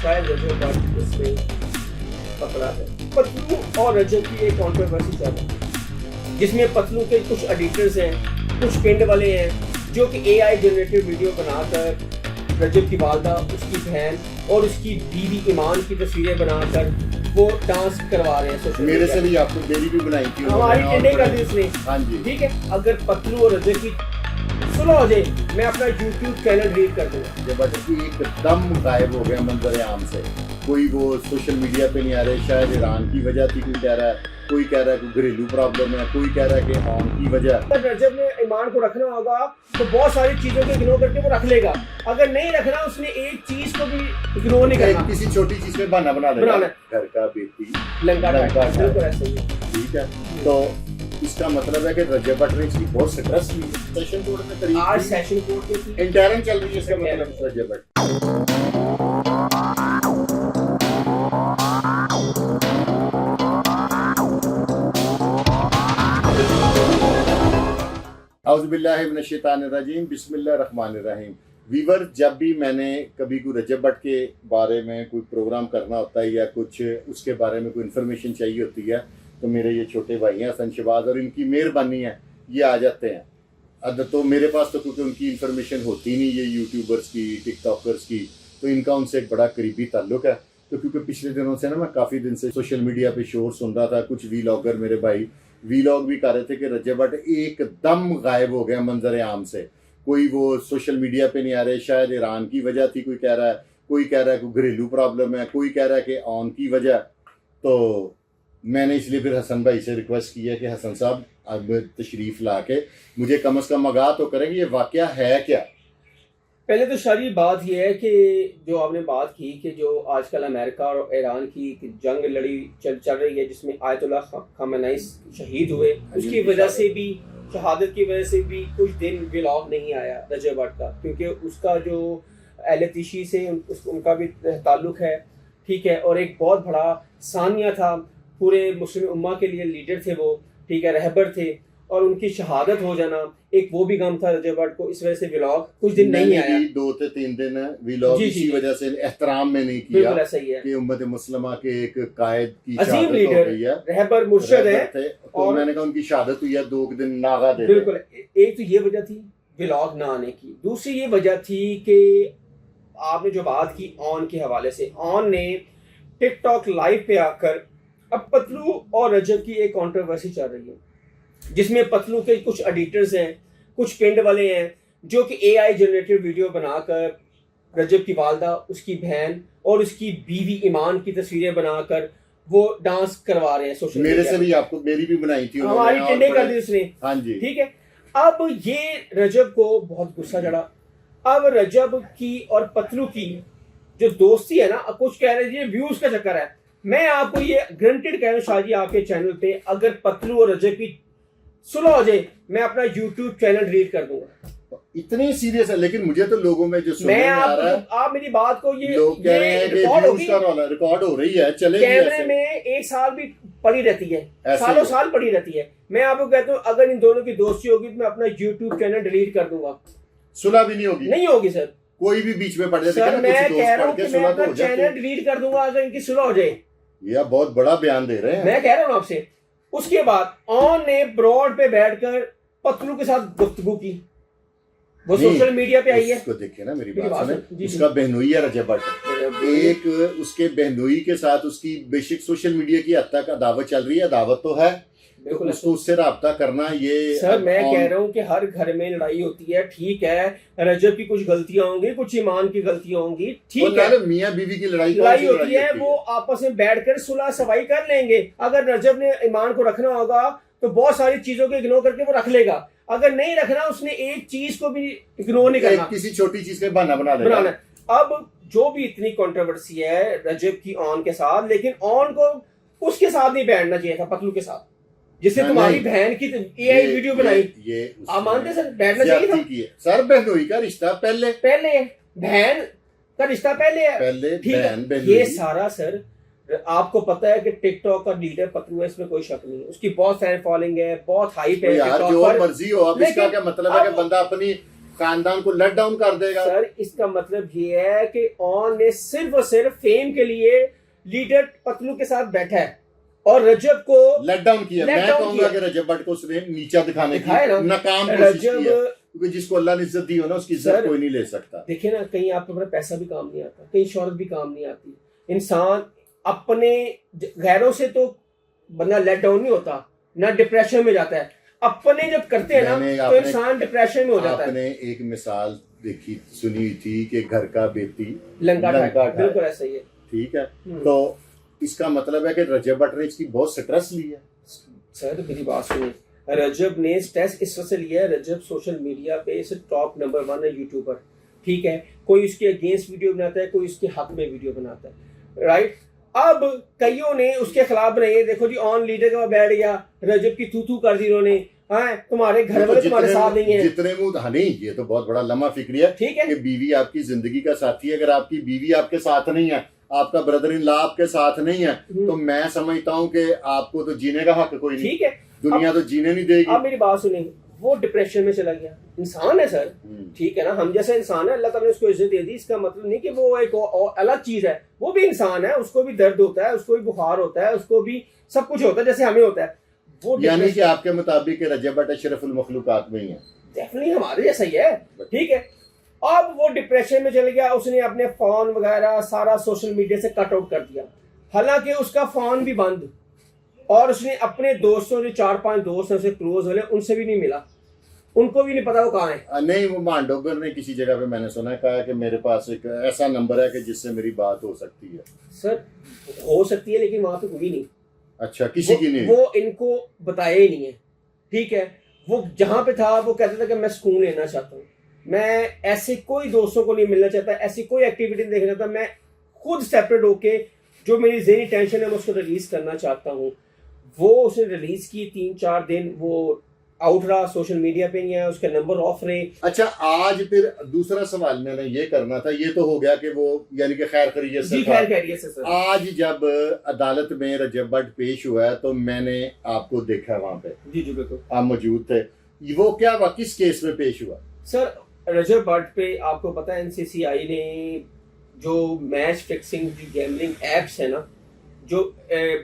शायद रजब भट्ट इसमें पकड़ा है। पतलू और रजब की एक कंट्रोवर्सी चल रही है जिसमें पतलू के कुछ एडिटर्स हैं, कुछ पिंड वाले हैं जो कि एआई जनरेटेड वीडियो बनाकर रजब की वालदा, उसकी बहन और उसकी बीवी ईमान की तस्वीरें बनाकर वो डांस करवा रहे हैं सोशल मेरे से भी आपको मेरी भी बनाई थी हमारी टेंडे कर दी उसने। हाँ जी ठीक है, अगर पतलू और रजब की सुनो हो जाए मैं अपना YouTube चैनल डिलीट कर दूंगा। जब एकदम गायब हो गया मंजर आम से, कोई वो सोशल मीडिया पे नहीं आ रहे, शायद ईरान की वजह थी, कोई कह रहा है कोई घरेलू प्रॉब्लम है, कोई कह रहा है कि ऑन की वजह। अगर रजब ने ईमान को रखना होगा तो बहुत सारी चीजों को इग्नोर करके वो रख लेगा, अगर नहीं रखना उसने एक चीज को भी इग्नोर नहीं करना, किसी छोटी चीज में बहाना बना लेगा, घर का बेटी लंका बिल्कुल ऐसा ही है। ठीक है, तो इसका मतलब है कि रजब भट्ट ने इसकी बहुत सक्सेस ली। सेशन कोर्ट में करीब आज सेशन कोर्ट के इंटरन चल रही है, इसका मतलब रजब भट्ट। औज़ुबिल्लाहि मिनश्शैतानिर्रजीम, बिस्मिल्लाहिर्रहमानिर्रहीम। वीवर, जब भी मैंने कभी कोई रजब भट्ट के बारे में कोई प्रोग्राम करना होता है या कुछ उसके बारे में कोई इन्फॉर्मेशन चाहिए होती है तो मेरे ये छोटे भाई हैं हसन शहबाज और इनकी मेहरबानी है, ये आ जाते हैं। अब तो मेरे पास तो क्योंकि उनकी इन्फॉर्मेशन होती नहीं, ये यूट्यूबर्स की, टिकटॉकर्स की, तो इनका उनसे एक बड़ा करीबी ताल्लुक है। तो क्योंकि पिछले दिनों से ना मैं काफ़ी दिन से सोशल मीडिया पे शोर सुन रहा था, कुछ वीलॉगर मेरे भाई वीलॉग भी कर रहे थे कि रजब भट्ट एकदम गायब हो गया मंजर आम से, कोई वो सोशल मीडिया पे नहीं आ रहे, शायद ईरान की वजह थी, कोई कह रहा है कोई घरेलू प्रॉब्लम है, कोई कह रहा है कि ऑन की वजह। तो मैंने इसलिए फिर हसन भाई से रिक्वेस्ट की है कि हसन साहब अब तशरीफ़ ला के मुझे कम से कम आगाह तो करेंगे ये वाक़या है क्या। पहले तो सारी बात यह है कि जो आपने बात की कि जो आजकल अमेरिका और ईरान की जंग लड़ी चल रही है जिसमें आयतुल्लाह खामेनी शहीद हुए, उसकी वजह से भी, शहादत की वजह से भी कुछ दिन व्लॉग नहीं आया रजब भट्ट का, क्योंकि उसका जो एलतीशी से उनका भी ताल्लुक है। ठीक है, और एक बहुत बड़ा सानिया था, पूरे मुस्लिम उम्मा के लिए लीडर थे वो, ठीक है, रहबर थे, और उनकी शहादत हो जाना एक वो भी गम था रजब भट्ट को, इस वजह से व्लॉग कुछ दिन नहीं आया। 2 से 3 दिन व्लॉग इसी वजह से एहतराम में नहीं किया। बिल्कुल ऐसा ही है कि उम्मत मुस्लिमा के एक कायद की अजीम शहादत लीडर हो गई है, रहबर मुर्शद है, तो और मैंने कहा उनकी शहादत हुई है 2 दिन नागा दे। बिल्कुल, एक तो ये वजह थी व्लॉग ना आने की, दूसरी ये वजह थी कि आपने जो बात की ऑन के हवाले से, ऑन ने टिकटॉक लाइव पे आकर, अब पतलू और रजब की एक कंट्रोवर्सी चल रही है जिसमें पतलू के कुछ एडिटर्स हैं, कुछ पिंड वाले हैं जो कि एआई जनरेटेड वीडियो बनाकर रजब की वालदा, उसकी बहन और उसकी बीवी ईमान की तस्वीरें बनाकर वो डांस करवा रहे हैं सोशल मीडिया। मेरे से भी आपको मेरी भी बनाई थी हमारी टेंडे कर दी उसने। हाँ जी, ठीक है। अब ये रजब को बहुत गुस्सा चढ़ा। अब रजब की और पतलू की जो दोस्ती है ना, कुछ कह रहे हैं व्यूज का चक्कर है। मैं आपको ये ग्रंटेड कह रहा हूँ शाहजी आपके चैनल पे, अगर पतलू और रजब की सुलह हो जाए मैं अपना YouTube चैनल डिलीट कर दूंगा। इतनी सीरियस है, लेकिन मुझे तो लोगों में जो सुनने में आ रहा है, आप मेरी बात को ये लोग कह रहे हैं कि रिकॉर्ड हो रही है, चलेगी कैमरे में 1 साल भी पड़ी रहती है, सालों साल पड़ी रहती है। मैं आपको कहता हूँ अगर इन दोनों की दोस्ती होगी तो मैं अपना YouTube चैनल डिलीट कर दूंगा। सुलह भी नहीं होगी? नहीं होगी सर, कोई भी बीच में पड़ जाए सर, मैं कह रहा हूँ कि मैं अपना चैनल डिलीट कर दूंगा अगर इनकी सुलह हो जाए। यह बहुत बड़ा बयान दे रहे हैं, मैं कह रहा हूँ आपसे। उसके बाद ऑन ने ब्रॉड पे बैठकर पतलू के साथ गुफ्तगू की, वो सोशल मीडिया पे आई है। उसको देखिए ना, मेरी बात सुने, उसका बहनोई है रजब भट्ट, एक उसके बहनोई के साथ उसकी बेशक सोशल मीडिया की हद तक अदावत चल रही है, अदावत तो है, तो उसको उससे राब्ता करना ये। सर मैं कह रहा हूँ कि हर घर में लड़ाई होती है, ठीक है, रजब की कुछ गलतियां होंगी, कुछ ईमान की गलतियां होंगी, ठीक है, मियाँ बीवी की लड़ाई होती है, वो आपस में बैठकर सुलह सफाई कर लेंगे। अगर रजब ने ईमान को रखना होगा तो बहुत सारी चीजों को इग्नोर करके वो रख लेगा, अगर नहीं रखना उसने एक चीज को भी इग्नोर नहीं करना, किसी छोटी चीज का बहाना बना लेगा। अब जो भी इतनी कंट्रोवर्सी है रजब की ऑन के साथ, लेकिन ऑन को उसके साथ नहीं बैठना चाहिए था, पतलू के साथ, जिससे तुम्हारी बहन की एआई वीडियो बनाई, ये आप मानते सर बैठना चाहिए था? सर बहनोई का रिश्ता पहले बहन का रिश्ता पहले है, ठीक है। ये सारा सर आपको पता है कि टिकटॉक का लीडर पतलू है, इसमें कोई शक नहीं है, उसकी बहुत फैन फॉलोइंग है, बहुत हाइप है यार, जो मर्जी हो, अब इसका क्या मतलब है कि बंदा अपनी खानदान को लेट डाउन कर देगा। सर इसका मतलब ये है कि ऑन ने सिर्फ और सिर्फ फेम के लिए लीडर पतलू के साथ बैठा है और रजब को लेट डाउन किया। let मैं down कहूंगा किया। कि रजब भट्ट को उसने नीचा दिखाने की दिखाया ना। नाकाम कोशिश की है, रजब क्योंकि जिसको अल्लाह ने इज्जत दी हो ना उसकी इज्जत सर, कोई नहीं ले सकता। देखिए ना, कहीं आपको बड़ा पैसा भी काम नहीं आता, कहीं शोहरत भी काम नहीं आती। इंसान अपने गैरों से तो बंदा लेट डाउन नहीं होता, ना डिप्रेशन में जाता है। अपने जब करते हैं ना तो इंसान डिप्रेशन में हो जाता है। आपने एक मिसाल देखी सुनी हुई थी कि घर का बेटी लंका ठाए। बिल्कुल ऐसा ही है। ठीक है, तो इसका मतलब है कि रजब भट्ट ने इसकी बहुत स्ट्रेस ली है। सर मेरी बात सुनिए, रजब ने स्ट्रेस इस वजह से लिया है, रजब सोशल मीडिया पे इस टॉप नंबर 1 है यूट्यूबर। ठीक है, कोई उसके अगेंस्ट वीडियो बनाता है, कोई उसके हक में वीडियो बनाता है, राइट। अब कईयों ने उसके खिलाफ बनाई है, देखो जी ऑन लीडर का बैठ गया, रजब की तू कर दी उन्होंने, हाँ तुम्हारे घर वाले तुम्हारे साथ नहीं है। जितने मुंह, हाँ नहीं, ये तो बहुत बड़ा लम्हा फिक्री है। ठीक है कि बीवी आपकी जिंदगी का साथी है, अगर आपकी बीवी आपके साथ नहीं है, आपका ब्रदर इन लॉ आपके साथ नहीं है, तो मैं समझता हूँ कि आपको तो जीने का हक कोई नहीं। ठीक है, दुनिया तो जीने नहीं देगी। अब मेरी बात सुनिए, वो डिप्रेशन में चला गया, इंसान है सर, ठीक है ना, हम जैसे इंसान है, अल्लाह ताला ने उसको इज्जत दे दी। इसका मतलब नहीं कि वो एक और अलग चीज है, वो भी इंसान है, उसको भी दर्द होता है, उसको भी बुखार होता है, उसको भी सब कुछ होता है जैसे हमें होता है। वो यानी कि आपके मुताबिक रजब भट्ट अशरफुल मखलूकात में ही है। डेफिनेटली हमारे जैसा ही है। ठीक है, अब वो डिप्रेशन में चल गया, उसने अपने फोन वगैरह सारा सोशल मीडिया से कट आउट कर दिया, हालांकि उसका फोन भी बंद, और उसने अपने दोस्तों जो 4-5 दोस्त हैं उसे क्लोज वाले, उनसे भी नहीं मिला, उनको भी नहीं पता वो कहाँ है। नहीं, वो मांडोगर ने किसी जगह पे मैंने सुना, कहा कि मेरे पास एक ऐसा नंबर है कि जिससे मेरी बात हो सकती है। सर हो सकती है, लेकिन वहां पे कोई नहीं। अच्छा, किसी की नहीं, वो इनको बताया ही नहीं है। ठीक है, वो जहां पे था वो कहता था कि मैं सुकून लेना चाहता हूँ, मैं ऐसे कोई दोस्तों को नहीं मिलना चाहता, ऐसी कोई एक्टिविटी नहीं देखना चाहता, मैं खुद सेपरेट होके जो मेरी ज़हनी टेंशन है मैं उसको रिलीज करना चाहता हूँ। वो उसने रिलीज की, 3-4 दिन वो आउट रहा, सोशल मीडिया पे ही है, उसके नंबर ऑफ रहे। अच्छा, आज फिर दूसरा सवाल मैंने ये करना था, ये तो हो गया कि वो यानी कि खैर खैरियत से था। खैर खैरियत से सर। आज जब अदालत में रजब भट्ट पेश हुआ है तो मैंने आपको देखा वहां पे। जी बिल्कुल, आप मौजूद थे। वो क्या हुआ, किस केस में पेश हुआ? सर रजब भट्ट पे आपको पता है एनसीसीआई ने जो मैच फिक्सिंग जो गैम्बलिंग एप्स है ना, जो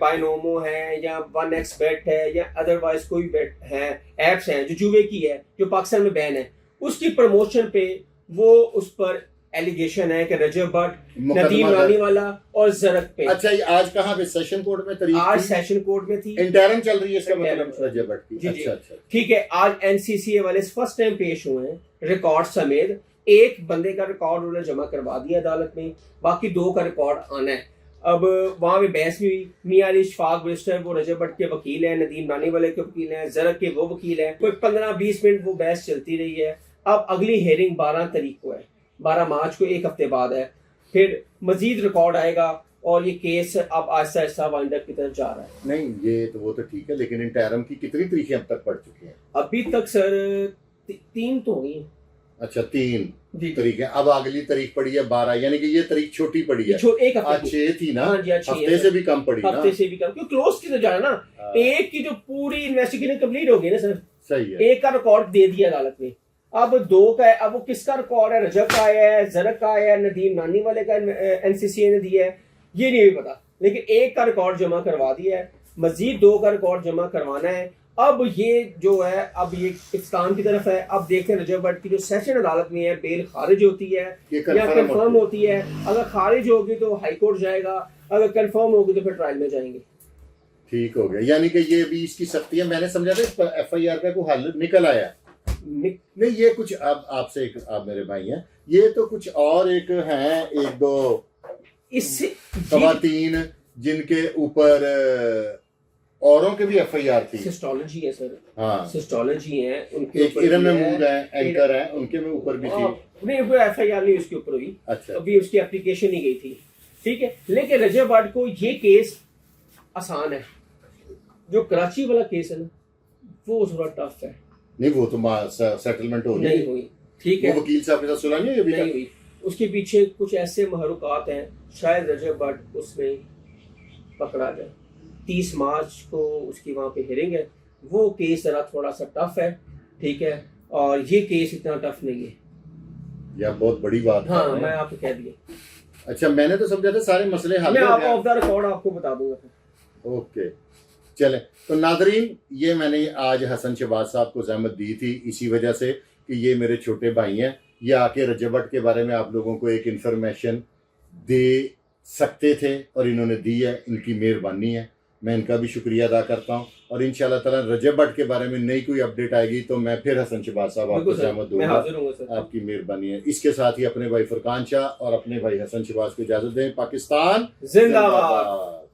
बायनोमो है या 1xBet है या अदरवाइज कोई बेट है, एप्स हैं जो जुए की है, जो पाकिस्तान में बैन है, उसकी प्रमोशन पे वो उस पर एलिगेशन है कि रजब भट्ट, नदीम रानीवाला और जरक पे। अच्छा, ये आज कहाँ पे सेशन कोर्ट में तारीख? आज सेशन कोर्ट में थी, इंटरन चल रही है इसका मतलब रजब भट्ट की। अच्छा अच्छा, ठीक है। आज एनसीसीए वाले फर्स्ट टाइम पेश हुए हैं रिकॉर्ड समेत। एक बंदे का रिकॉर्ड उन्होंने जमा करवा दिया अदालत में, बाकी 2 का रिकॉर्ड आना है। अब वहां पे बहस भी हुई, मियां अली शफाक बैरिस्टर वो रजब भट्ट के वकील हैं, नदीम रानीवाला के वकील हैं, जरक के वो वकील हैं, कोई 15-20 मिनट वो बहस चलती रही है। अब अगली हेयरिंग 12 तारीख को है, 12 मार्च को, 1 हफ्ते बाद है, फिर मजीद रिकॉर्ड आएगा और ये केस अब आहिस्ता आहिस्ता वाइंड अप की तरफ जा रहा है। नहीं, ये तो वो तो ठीक है, लेकिन इंटरम की कितनी तारीखें अब तक पड़ चुकी हैं? अभी तक सर 3 तो हुई। अच्छा, 3 तारीख है। अब अगली तारीख पड़ी है 12, यानी कि ये तारीख छोटी पड़ी है। एक आज 6 थी ना? हाँ जी, हफ्ते से भी कम पड़ी ना? हफ्ते से भी कम, क्योंकि क्लोज की तो जाना ना। एक की जो पूरी इन्वेस्टिगेशन कंप्लीट हो गई ना सर, सही है। एक का रिकॉर्ड दे दिया अदालत में, अब 2 का है। अब वो किसका रिकॉर्ड है, रजब का आया है, जरक का आया है, नदीम रानीवाले का एनसीसीए ने दिया है, ये नहीं पता, लेकिन एक का रिकॉर्ड जमा करवा दिया है, मजीद 2 का रिकॉर्ड जमा करवाना है। अब ये जो है, अब ये पाकिस्तान की तरफ है। अब देखते हैं रजब भट्ट की जो सेशन अदालत में है, बेल खारिज होती है या कंफर्म होती है। अगर खारिज होगी तो हाई कोर्ट जाएगा, अगर कंफर्म होगी तो फिर ट्रायल में जाएंगे। ठीक हो गया, यानी कि ये भी इसकी सख्ती है। मैंने समझा था FIR का कोई हल निकल आया नहीं, ये कुछ अब आपसे एक, आप मेरे भाई हैं, ये तो कुछ और एक हैं, 1-2 इससे खवातीन जिनके ऊपर औरों के भी FIR थी। सिस्टोलॉजी है सर, हाँ, सिस्टोलॉजी है उनके एक इरम महमूद है, एंकर है, उनके में ऊपर भी थी। नहीं, कोई FIR नहीं उसके ऊपर हुई। अच्छा, अभी उसकी एप्लीकेशन ही गई थी। ठीक है, लेकिन रजब भट्ट को ये केस आसान है, जो कराची वाला केस है ना वो थोड़ा टफ है। नहीं, वो तो सेटलमेंट हो नहीं हुई। ठीक है, वो वकील साहब के साथ सुलह नहीं हुई नहीं हुई। उसके पीछे कुछ ऐसे महरुकात हैं, शायद रजब भट्ट उसमें पकड़ा जाए। 30 मार्च को उसकी वहाँ पे हियरिंग है। वो केस जरा थोड़ा सा टफ है, ठीक है, और ये केस इतना टफ नहीं है। यह बहुत बड़ी बात हाँ है। मैं आपको कह दिया, अच्छा, मैंने तो समझा था सारे मसले हल मैं हो आपको गए। ऑफ द रिकॉर्ड आपको बता दूंगा। ओके, चले तो नादरीन, ये मैंने आज हसन शहबाज साहब को जहमत दी थी इसी वजह से कि ये मेरे छोटे भाई हैं, ये आके रजब भट्ट के बारे में आप लोगों को एक इन्फॉर्मेशन दे सकते थे और इन्होंने दी है, इनकी मेहरबानी है, मैं इनका भी शुक्रिया अदा करता हूँ। और इंशाल्लाह ताला रजब भट्ट के बारे में नई कोई अपडेट आएगी तो मैं फिर हसन शहबाज साहब आपको बिल्कुल सर, जहमत मैं दूंगा। हाजिर हूँ सर। आपकी मेहरबानी है। इसके साथ ही अपने भाई फुरकान शाह और अपने भाई हसन शहबाज को इजाजत दें। पाकिस्तान जिंदाबाद। जिंदाबाद।